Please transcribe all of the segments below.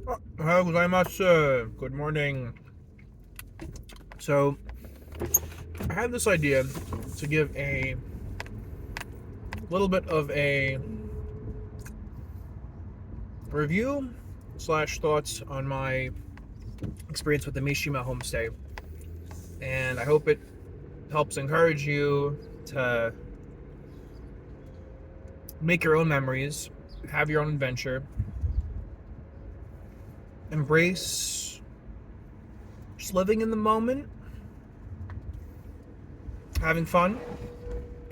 Ohayou gozaimasu. Good morning. So, I had this idea to give a little bit of a review slash thoughts on my experience with the Mishima homestay. And I hope it helps encourage you to make your own memories, have your own adventure, embrace just living in the moment, having fun,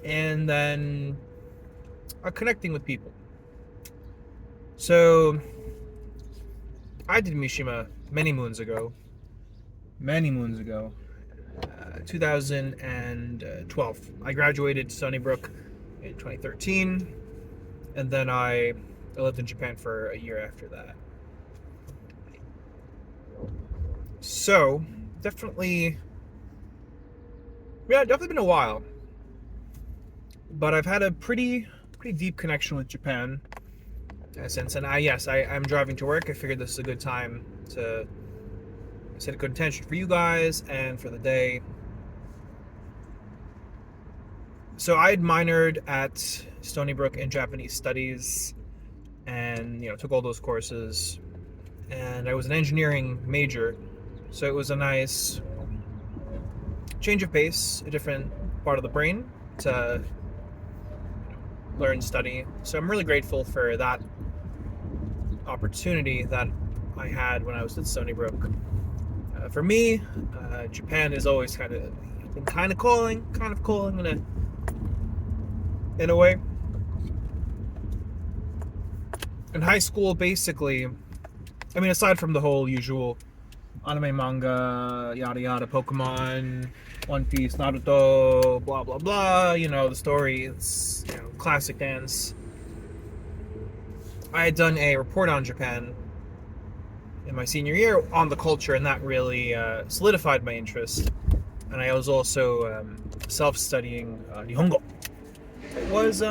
and then connecting with people. So, I did Mishima many moons ago, 2012. I graduated Stony Brook in 2013, and then I lived in Japan for a year after that. So, definitely, definitely been a while, but I've had a pretty deep connection with Japan since. And I'm driving to work. I figured this is a good time to set a good intention for you guys and for the day. So I had minored at Stony Brook in Japanese studies, and took all those courses. And I was an engineering major, so it was a nice change of pace, a different part of the brain to learn, study. So I'm really grateful for that opportunity that I had when I was at Stony Brook. For me, Japan is always kind of calling in a way. In high school, basically, I mean, aside from the whole usual anime, manga, yada yada, Pokemon, One Piece, Naruto, blah blah blah, the story, it's classic dance. I had done a report on Japan in my senior year on the culture, and that really solidified my interest. And I was also self-studying Nihongo. It was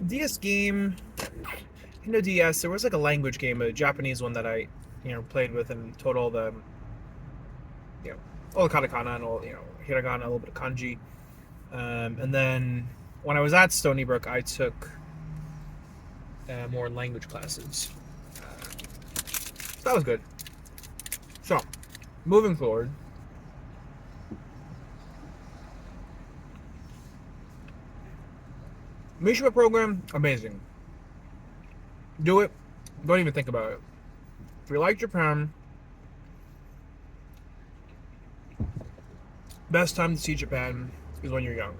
DS game. DS. There was like a language game, a Japanese one that I played with and taught all the all the katakana and all hiragana, a little bit of kanji. And then when I was at Stony Brook, I took more language classes. So that was good. So, moving forward. Mishima program, amazing. Do it. Don't even think about it. If you like Japan, best time to see Japan is when you're young.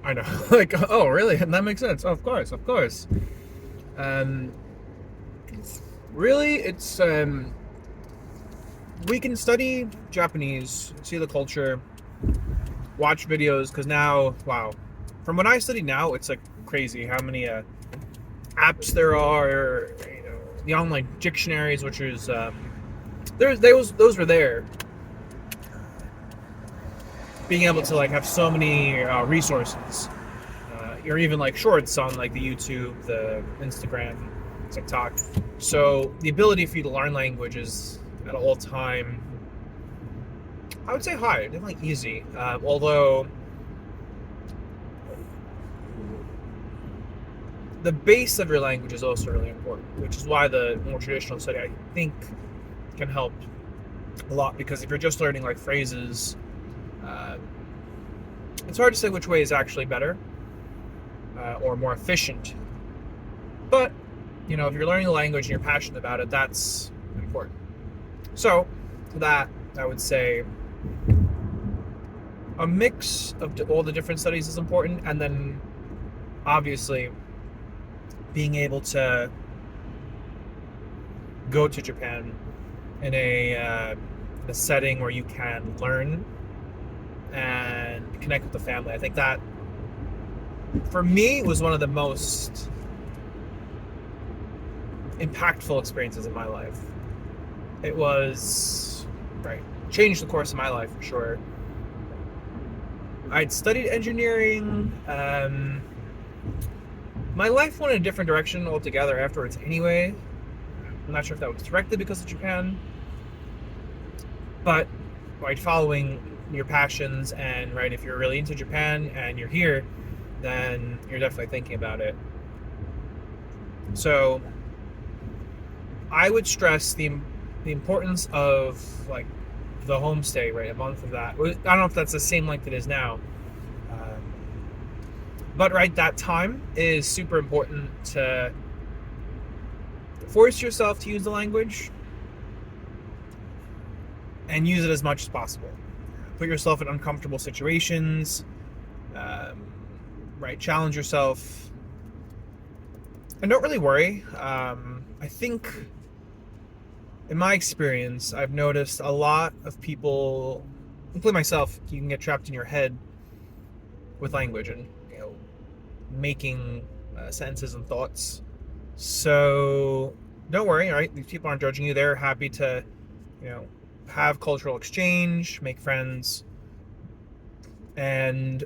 I know. Like, oh, really? And that makes sense. Oh, of course, of course. Really, it's we can study Japanese, see the culture, watch videos, because now, wow, from when I study now, it's like crazy how many apps there are. The online dictionaries, which is those were there. Being able to like have so many resources, or even like shorts on like the YouTube, the Instagram, TikTok. So the ability for you to learn languages at all time, I would say high, definitely easy. Although the base of your language is also really important, which is why the more traditional study, I think, can help a lot. Because if you're just learning like phrases, it's hard to say which way is actually better or more efficient. But if you're learning the language and you're passionate about it, that's important. So that, I would say, a mix of all the different studies is important, and then obviously being able to go to Japan in a setting where you can learn and connect with the family. I think that, for me, was one of the most impactful experiences in my life. It was, changed the course of my life for sure. I'd studied engineering, My life went in a different direction altogether afterwards anyway. I'm not sure if that was directly because of Japan, but right, following your passions and right, if you're really into Japan and you're here, then you're definitely thinking about it. So I would stress the importance of like the homestay, right? A month of that. I don't know if that's the same length it is now, um, but right, that time is super important to force yourself to use the language and use it as much as possible. Put yourself in uncomfortable situations, um, right? Challenge yourself, and don't really worry. I think, in my experience, I've noticed a lot of people, including myself, you can get trapped in your head with language and making sentences and thoughts. So don't worry, all right? These people aren't judging you. They're happy to, you know, have cultural exchange, make friends, and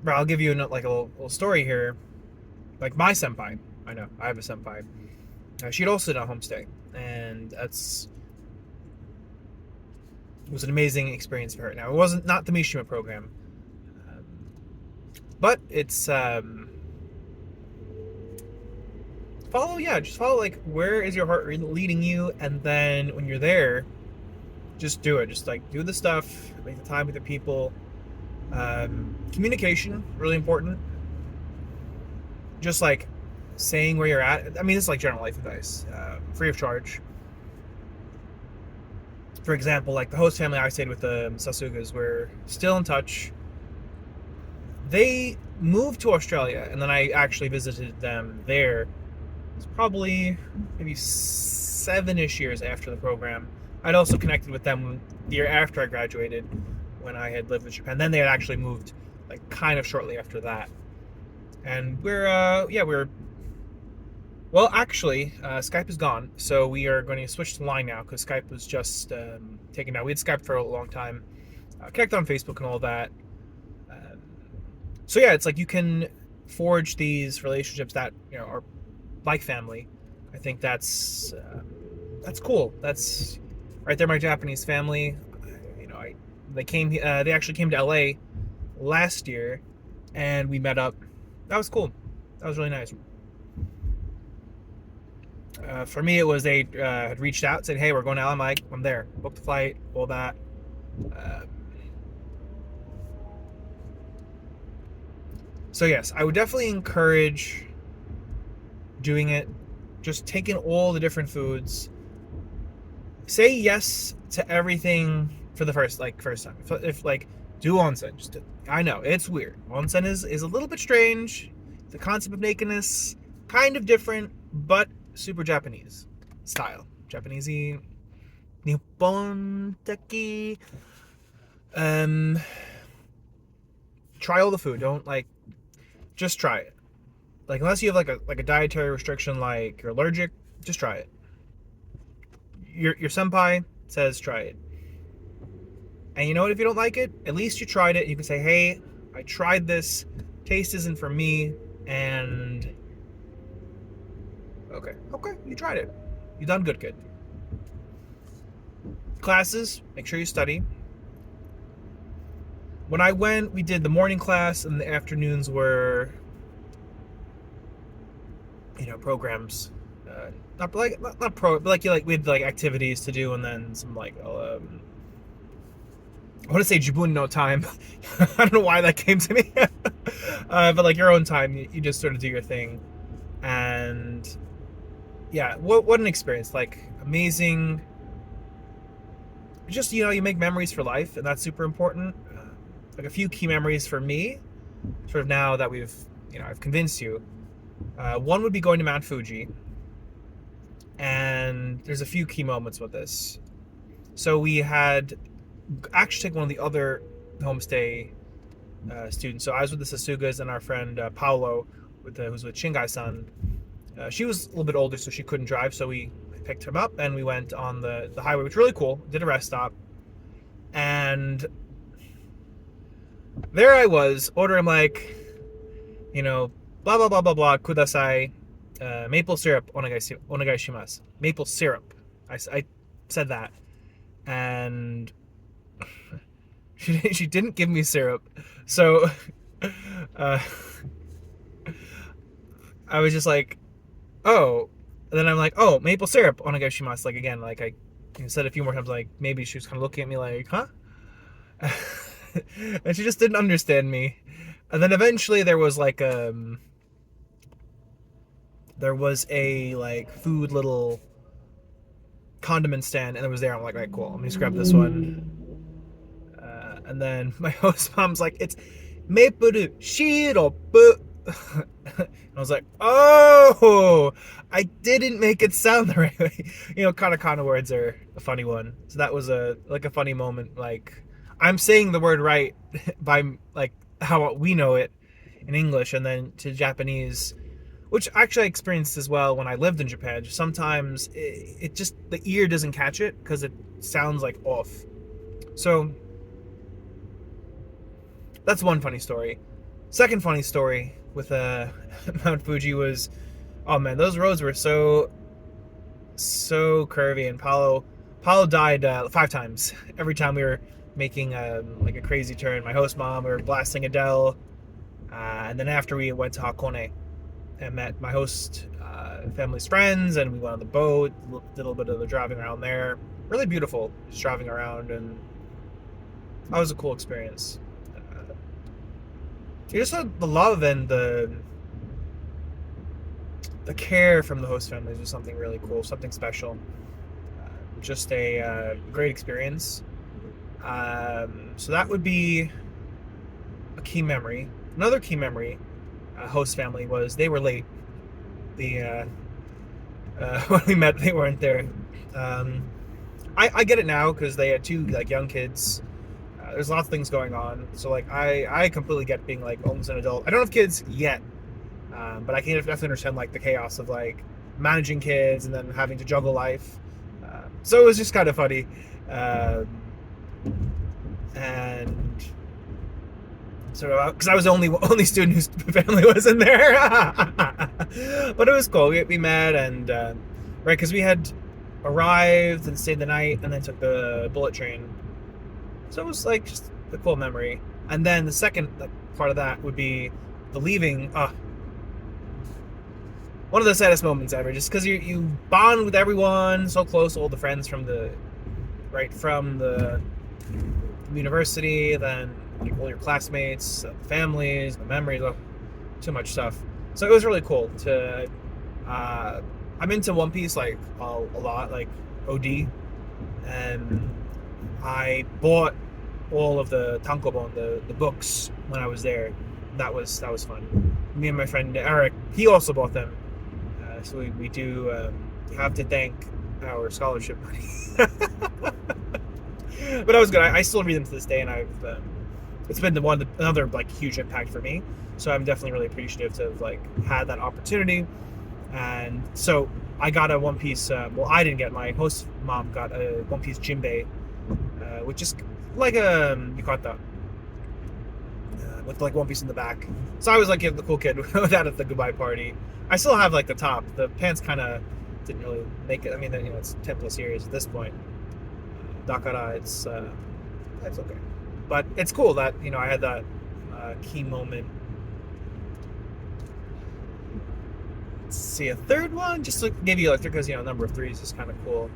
I'll give you like a little story here. Like my senpai, I know I have a senpai. She'd also done a homestay, and it was an amazing experience for her. Now it wasn't not the Mishima program, um, but it's just follow like where is your heart leading you, and then when you're there, just do it. Just like do the stuff, make the time with the people. Communication really important. Just like saying where you're at. I mean, it's like general life advice, free of charge. For example, like the host family I stayed with, the Sasugas, were still in touch. They moved to Australia, and then I actually visited them there. It's probably maybe 7-ish years after the program. I'd also connected with them the year after I graduated, when I had lived in Japan. Then they had actually moved, like kind of shortly after that. And we're well, actually, Skype is gone, so we are going to switch to line now because Skype was just taken down. We had Skype for a long time, connected on Facebook and all that. Um, so yeah, it's like you can forge these relationships that are like family. I think that's cool. That's right there. My Japanese family, they actually came to LA last year, and we met up. That was cool. That was really nice. For me, it was they had reached out, said, "Hey, we're going to LA." I'm like, "I'm there." Booked the flight, all that. Uh, so yes, I would definitely encourage doing it. Just taking all the different foods. Say yes to everything for the first time. If like do onsen, I know it's weird. Onsen is a little bit strange. The concept of nakedness kind of different, but super Japanese style. Japanesey, Nippon teki. Try all the food. Don't just try it. Like unless you have like a dietary restriction, like you're allergic, just try it. Your senpai says try it. And you know what? If you don't like it, at least you tried it. You can say, "Hey, I tried this. Taste isn't for me." And okay, you tried it. You done good. Classes, make sure you study. When I went, we did the morning class, and the afternoons were, programs. Not pro, but we had activities to do, and then some I want to say Jibun no time. I don't know why that came to me. But your own time, you just sort of do your thing. And yeah, what an experience. Amazing. Just, you make memories for life, and that's super important. A few key memories for me, sort of now that I've convinced you. One would be going to Mount Fuji. And there's a few key moments with this. So we had actually taken one of the other homestay students. So I was with the Sasugas and our friend Paolo, who's with Shingai-san. She was a little bit older, so she couldn't drive. So we picked him up and we went on the highway, which was really cool. Did a rest stop. And there I was ordering you know, blah blah blah blah blah kudasai, maple syrup onegai shimasu. Maple syrup. I said that, and she didn't give me syrup, so uh, I was just like, oh. And then I'm like, oh, maple syrup onegai shimasu. Like again, like I said a few more times, like maybe she was kind of looking at me like, huh? And she just didn't understand me. And then eventually there was a like food little condiment stand, and it was there. I'm like, all right, cool. Let me just grab this one. And then my host mom's like, it's maple syrup. And I was like, oh, I didn't make it sound the right way. Katakana words are a funny one. So that was a funny moment. Like, I'm saying the word right by like how we know it in English, and then to Japanese, which actually I experienced as well when I lived in Japan. Sometimes it just, the ear doesn't catch it because it sounds like off. So that's one funny story. Second funny story with Mount Fuji was, oh man, those roads were so curvy, and Paulo died 5 times every time we were making like a crazy turn. My host mom, we were blasting Adele, and then after we went to Hakone and met my host family's friends, and we went on the boat, did a little bit of the driving around there. Really beautiful, just driving around, and that was a cool experience. Just the love and the care from the host families was something really cool, something special. Just a great experience. So that would be a key memory. Another key memory, host family, was they were late. When we met, they weren't there. I get it now because they had 2 like young kids. There's lots of things going on, so like I completely get being like almost an adult. I don't have kids yet, but I can definitely understand like the chaos of like managing kids and then having to juggle life. So it was just kind of funny, and so because I was the only student whose family wasn't there, but it was cool. We met, and right, because we had arrived and stayed the night and then took the bullet train. So it was like just a cool memory. And then the second part of that would be the leaving. One of the saddest moments ever, just because you bond with everyone so close, all the friends from the university, then all your classmates, the families, the memories, too much stuff. So it was really cool to. I'm into One Piece like a lot, like OD, and I bought all of the tankobon, the books, when I was there. That was fun. Me and my friend Eric, he also bought them. So we do have to thank our scholarship money. But that was good. I still read them to this day, and it's been another like huge impact for me. So I'm definitely really appreciative to have like had that opportunity. And so I got a One Piece. Well, I didn't get. My host mom got a One Piece Jinbei, which is like a yukata with like One Piece in the back. So I was like the cool kid with that at the goodbye party. I still have like the top. The pants kind of didn't really make it. I mean, it's 10+ years at this point. Dakara, it's okay, but it's cool that I had that key moment. Let's see, a third one, just to give you because number of 3s is kind of cool.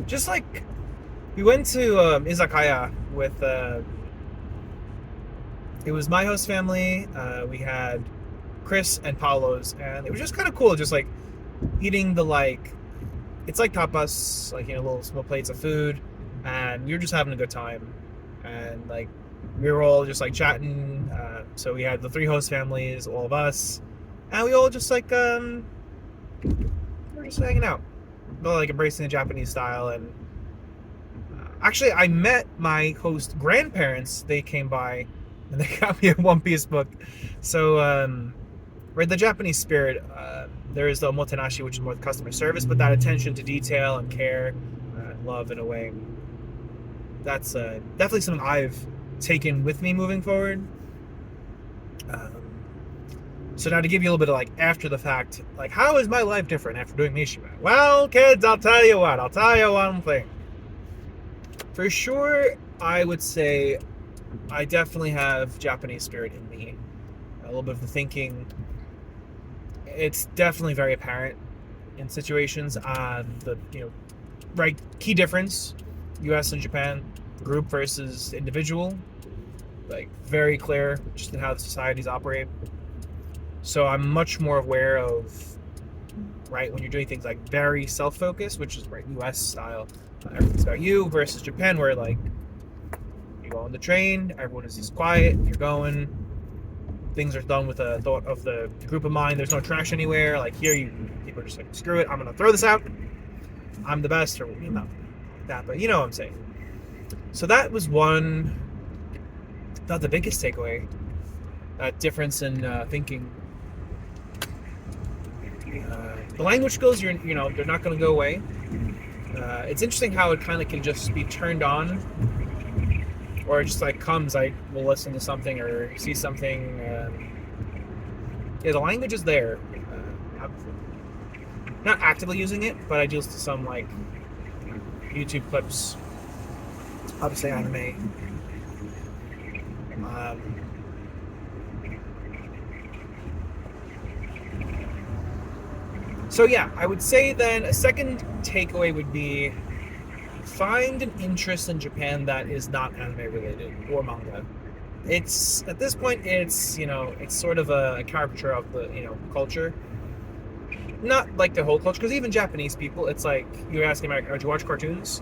Just like we went to izakaya with it was my host family. We had Chris and Paulo's, and it was just kind of cool, just like eating it's like tapas, like little small plates of food, and we were just having a good time, and like we were all just like chatting. So we had the 3 host families, all of us, and we all just like we're just hanging out, like embracing the Japanese style. And actually, I met my host grandparents. They came by and they got me a One Piece book. So right, the Japanese spirit, there is the omotenashi, which is more customer service, but that attention to detail and care and love in a way. that's definitely something I've taken with me moving forward. Um, so now to give you a little bit of like after the fact, like how is my life different after doing Mishima? Well, kids, I'll tell you what. I'll tell you one thing. For sure, I would say I definitely have Japanese spirit in me. A little bit of the thinking. It's definitely very apparent in situations on the right key difference, U.S. and Japan, group versus individual, like very clear just in how the societies operate. So I'm much more aware of right when you're doing things like very self-focused, which is right U.S. style. Everything's about you versus Japan, where like you go on the train, everyone is just quiet. You're going. Things are done with a thought of the group of mind. There's no trash anywhere. Like here, people are just like, screw it. I'm gonna throw this out. I'm the best, or that. But you know what I'm saying. So that was one. Not the biggest takeaway. That difference in thinking. The language skills, they're not going to go away. It's interesting how it kind of can just be turned on, or it just like comes. I will listen to something or see something. Yeah, the language is there. I'm not actively using it, but I do listen to some like YouTube clips. Obviously, anime. So yeah, I would say then a second takeaway would be find an interest in Japan that is not anime related or manga. It's at this point it's sort of a caricature of the culture. Not like the whole culture, because even Japanese people, it's like you're asking American, do you watch cartoons?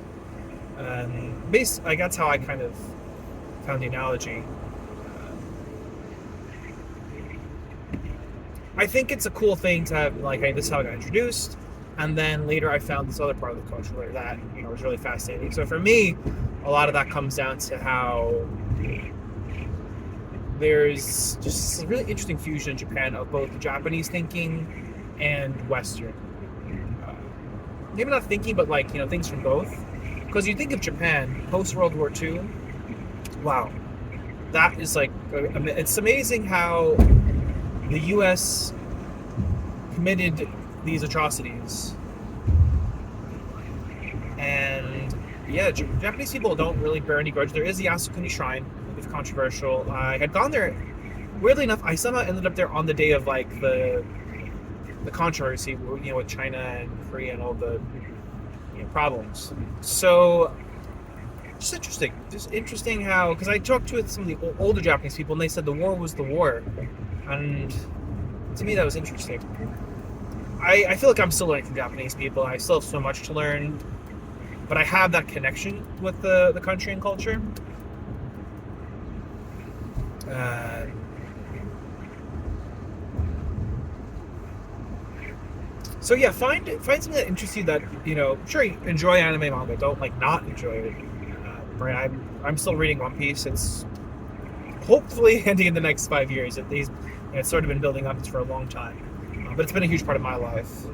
Like that's how I kind of found the analogy. I think it's a cool thing to have, like, hey, this is how I got introduced, and then later I found this other part of the culture that was really fascinating. So for me, a lot of that comes down to how there's just a really interesting fusion in Japan of both Japanese thinking and Western. Maybe not thinking, but like things from both. Because you think of Japan post World War II, wow, that is like it's amazing how the U.S. committed these atrocities, and yeah, Japanese people don't really bear any grudge. There is the Yasukuni Shrine, it's controversial. I had gone there. Weirdly enough, I somehow ended up there on the day of like the controversy, with China and Korea and all the problems. So just interesting how, because I talked to some of the older Japanese people, and they said the war was the war. And to me, that was interesting. I feel like I'm still learning from Japanese people. I still have so much to learn, but I have that connection with the country and culture. So yeah, find something that interests you. That sure, you enjoy anime manga. Don't like not enjoy it. Right, I'm still reading One Piece. It's hopefully ending in the next 5 years. At least it's sort of been building up for a long time, but it's been a huge part of my life.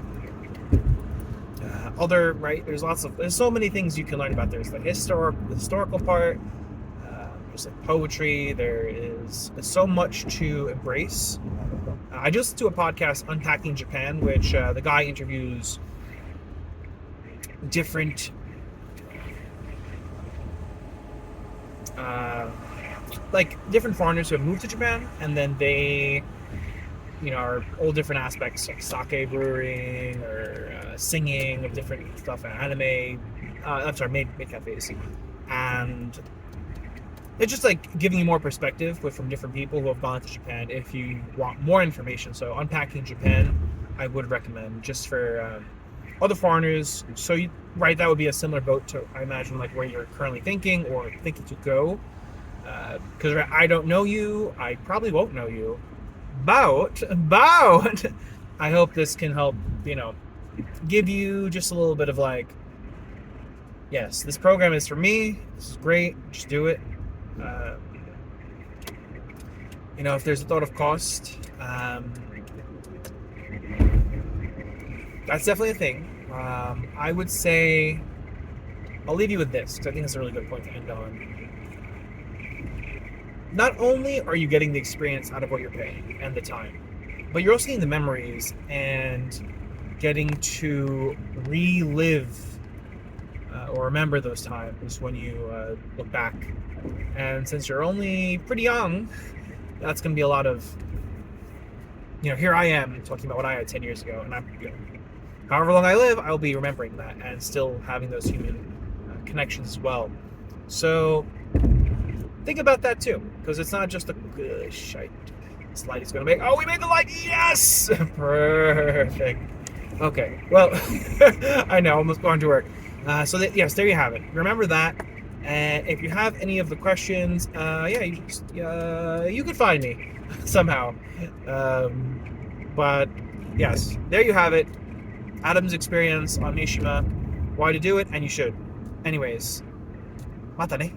There's so many things you can learn about. There's the historical part. There's like poetry. There's so much to embrace. I just listened to a podcast, Unpacking Japan, which the guy interviews different different foreigners who have moved to Japan, and then they are all different aspects like sake brewing or singing of different stuff, anime. Maid cafes, and it's just like giving you more perspective from different people who have gone to Japan. If you want more information, so Unpacking Japan, I would recommend just for other foreigners. So that would be a similar boat to, I imagine, like where you're currently thinking or thinking to go. Because I don't know you, I probably won't know you. But I hope this can help, give you just a little bit of like, yes, this program is for me. This is great. Just do it. If there's a thought of cost, that's definitely a thing. I would say I'll leave you with this, because I think it's a really good point to end on. Not only are you getting the experience out of what you're paying and the time, but you're also getting the memories and getting to relive or remember those times when you look back. And since you're only pretty young, that's going to be a lot of, here I am talking about what I had 10 years ago, and however long I live, I'll be remembering that and still having those human connections as well. So think about that too, because it's not just a shite. This light is going to make. Oh, we made the light! Yes, perfect. Okay, well, I know, almost going to work. Yes, there you have it. Remember that. And if you have any of the questions, you can find me somehow. But yes, there you have it. Adam's experience on Mishima. Why to do it, and you should. Anyways, mata ne.